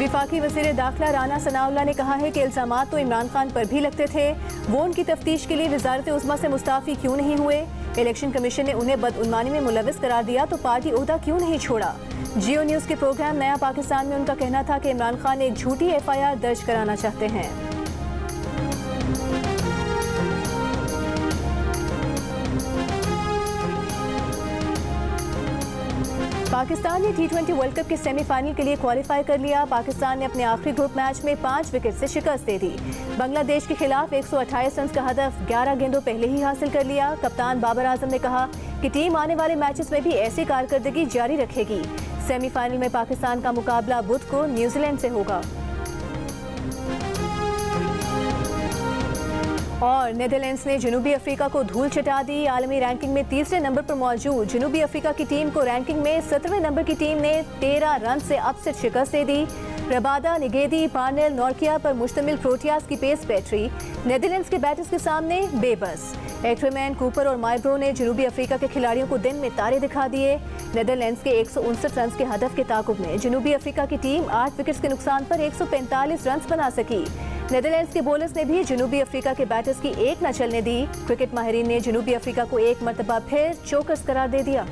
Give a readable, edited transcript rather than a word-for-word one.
वफाकी वज़ीर दाखिला राना सनाउल्लाह ने कहा है कि इल्ज़ामात तो इमरान खान पर भी लगते थे, वो उनकी तफ्तीश के लिए वज़ारत उज़्मा से मुस्ताफ़ी क्यों नहीं हुए। इलेक्शन कमीशन ने उन्हें बदउन्वानी में मुलव्वस करार दिया तो पार्टी ओहदा क्यों नहीं छोड़ा। जियो न्यूज़ के प्रोग्राम नया पाकिस्तान में उनका कहना था कि इमरान खान एक झूठी FIR दर्ज कराना चाहते हैं। पाकिस्तान ने T20 वर्ल्ड कप के सेमीफाइनल के लिए क्वालिफाई कर लिया। पाकिस्तान ने अपने आखिरी ग्रुप मैच में 5 विकेट से शिकस्त दे दी। बांग्लादेश के खिलाफ 128 रन का हदफ 11 गेंदों पहले ही हासिल कर लिया। कप्तान बाबर आजम ने कहा कि टीम आने वाले मैचेस में भी ऐसी कारकर्दगी जारी रखेगी। सेमीफाइनल में पाकिस्तान का मुकाबला बुध को न्यूजीलैंड से होगा। और नीदरलैंड्स ने जनूबी अफ्रीका को धूल चटा दी। आलमी रैंकिंग में तीसरे नंबर पर मौजूद जनूबी अफ्रीका की टीम को रैंकिंग में 17वें नंबर की टीम ने 13 रन से अपसेट शिकस्त दे दी। रबादा, निगेदी, पार्नेल, नॉर्किया पर मुश्तमिल प्रोटियास की पेस बैटरी नीदरलैंड्स के बैटर्स के सामने बेबस। एक्टरमैन, कूपर और माइब्रो ने जनूबी अफ्रीका के खिलाड़ियों को दिन में तारे दिखा दिए। नीदरलैंड्स के 159 रन के हदफ के ताकुब में जनूबी अफ्रीका की टीम 8 विकेट्स के नुकसान पर 145 रन बना सकी। नीदरलैंड्स के बॉलर्स ने भी जनूबी अफ्रीका के बैटर्स की एक न चलने दी। क्रिकेट माहिरीन ने जनूबी अफ्रीका को एक मरतबा फिर चोकर्स करार दे दिया।